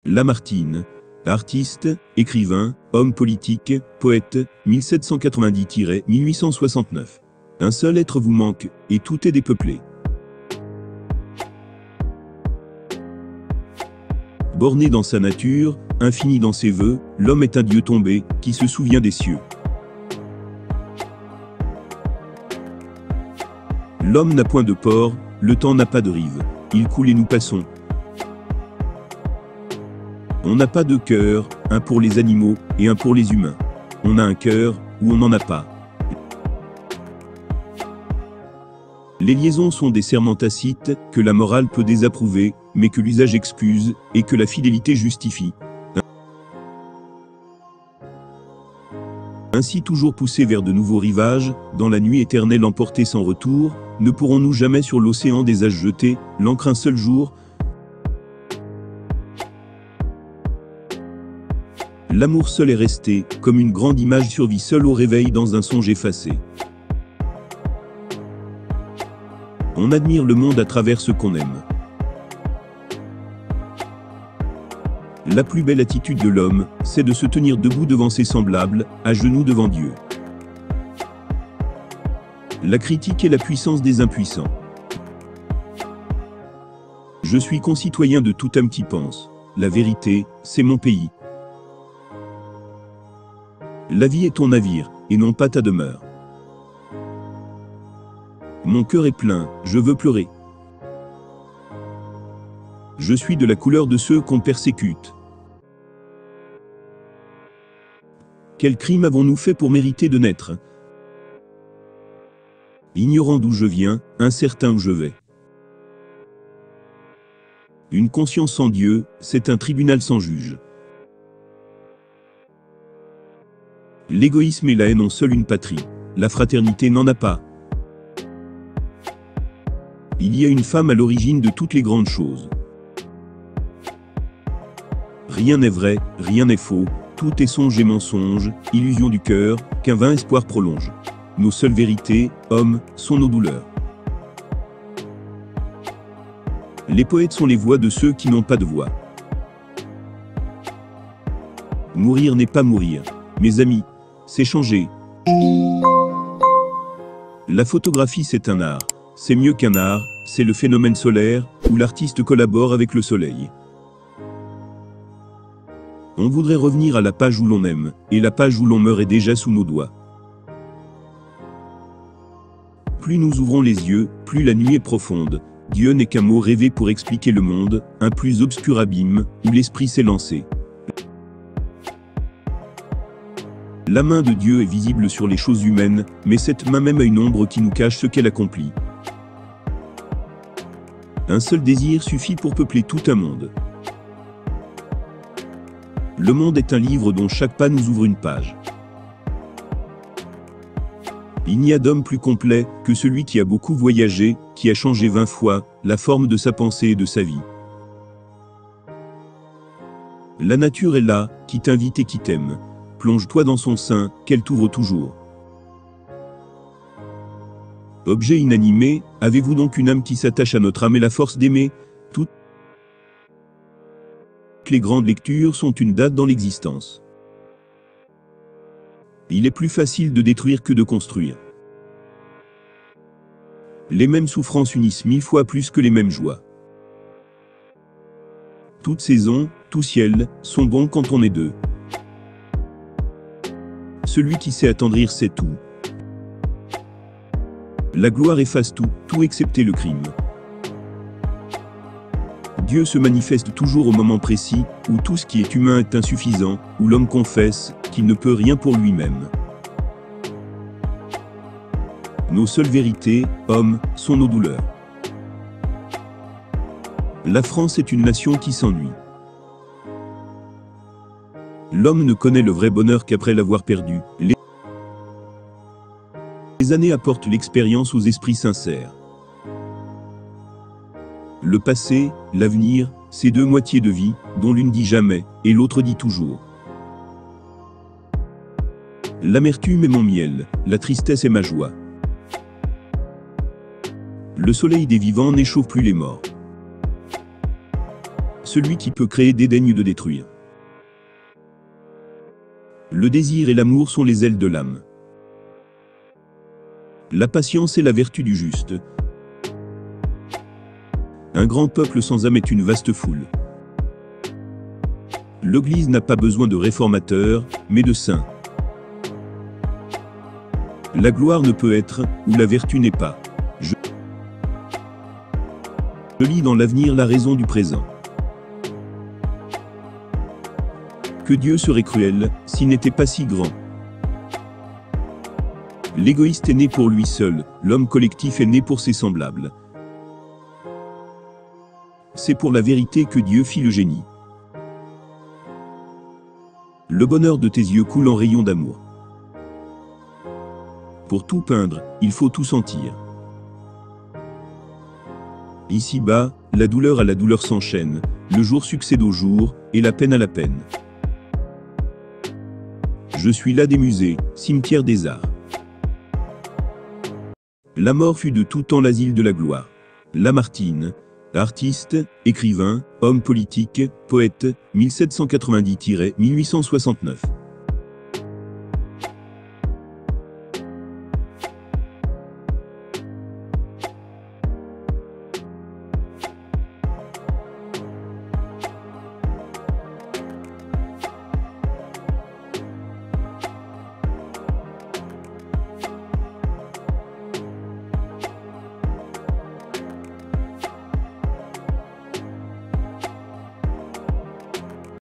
Lamartine, artiste, écrivain, homme politique, poète, 1790-1869. Un seul être vous manque, et tout est dépeuplé. Borné dans sa nature, infini dans ses vœux, l'homme est un dieu tombé, qui se souvient des cieux. L'homme n'a point de port, le temps n'a pas de rive, il coule et nous passons. On n'a pas de cœur, un pour les animaux, et un pour les humains. On a un cœur, ou on n'en a pas. Les liaisons sont des serments tacites, que la morale peut désapprouver, mais que l'usage excuse, et que la fidélité justifie. Ainsi toujours poussés vers de nouveaux rivages, dans la nuit éternelle emportés sans retour, ne pourrons-nous jamais sur l'océan des âges jeter, l'ancre un seul jour? L'amour seul est resté, comme une grande image survit seule au réveil dans un songe effacé. On admire le monde à travers ce qu'on aime. La plus belle attitude de l'homme, c'est de se tenir debout devant ses semblables, à genoux devant Dieu. La critique est la puissance des impuissants. Je suis concitoyen de toute âme qui pense. La vérité, c'est mon pays. La vie est ton navire, et non pas ta demeure. Mon cœur est plein, je veux pleurer. Je suis de la couleur de ceux qu'on persécute. Quel crime avons-nous fait pour mériter de naître? Ignorant d'où je viens, incertain où je vais. Une conscience sans Dieu, c'est un tribunal sans juge. L'égoïsme et la haine ont seul une patrie. La fraternité n'en a pas. Il y a une femme à l'origine de toutes les grandes choses. Rien n'est vrai, rien n'est faux, tout est songe et mensonge, illusion du cœur, qu'un vain espoir prolonge. Nos seules vérités, hommes, sont nos douleurs. Les poètes sont les voix de ceux qui n'ont pas de voix. Mourir n'est pas mourir. Mes amis, c'est changer. La photographie c'est un art. C'est mieux qu'un art, c'est le phénomène solaire, où l'artiste collabore avec le soleil. On voudrait revenir à la page où l'on aime, et la page où l'on meurt est déjà sous nos doigts. Plus nous ouvrons les yeux, plus la nuit est profonde. Dieu n'est qu'un mot rêvé pour expliquer le monde, un plus obscur abîme, où l'esprit s'est lancé. La main de Dieu est visible sur les choses humaines, mais cette main même a une ombre qui nous cache ce qu'elle accomplit. Un seul désir suffit pour peupler tout un monde. Le monde est un livre dont chaque pas nous ouvre une page. Il n'y a d'homme plus complet que celui qui a beaucoup voyagé, qui a changé 20 fois la forme de sa pensée et de sa vie. La nature est là, qui t'invite et qui t'aime. Plonge-toi dans son sein, qu'elle t'ouvre toujours. Objet inanimé, avez-vous donc une âme qui s'attache à notre âme et la force d'aimer? Toutes les grandes lectures sont une date dans l'existence. Il est plus facile de détruire que de construire. Les mêmes souffrances unissent 1000 fois plus que les mêmes joies. Toutes saisons, tout ciel, sont bons quand on est deux. Celui qui sait attendrir sait tout. La gloire efface tout, tout excepté le crime. Dieu se manifeste toujours au moment précis, où tout ce qui est humain est insuffisant, où l'homme confesse qu'il ne peut rien pour lui-même. Nos seules vérités, hommes, sont nos douleurs. La France est une nation qui s'ennuie. L'homme ne connaît le vrai bonheur qu'après l'avoir perdu. Les années apportent l'expérience aux esprits sincères. Le passé, l'avenir, c'est deux moitiés de vie, dont l'une dit jamais, et l'autre dit toujours. L'amertume est mon miel, la tristesse est ma joie. Le soleil des vivants n'échauffe plus les morts. celui qui peut créer dédaigne de détruire. Le désir et l'amour sont les ailes de l'âme. La patience est la vertu du juste. Un grand peuple sans âme est une vaste foule. L'Église n'a pas besoin de réformateurs, mais de saints. La gloire ne peut être, où la vertu n'est pas. Je lis dans l'avenir la raison du présent. Que Dieu serait cruel, s'il n'était pas si grand. L'égoïste est né pour lui seul, l'homme collectif est né pour ses semblables. C'est pour la vérité que Dieu fit le génie. Le bonheur de tes yeux coule en rayons d'amour. Pour tout peindre, il faut tout sentir. Ici-bas, la douleur à la douleur s'enchaîne, le jour succède au jour, et la peine à la peine. Je suis là des musées, cimetière des arts. La mort fut de tout temps l'asile de la gloire. Lamartine, artiste, écrivain, homme politique, poète, 1790-1869.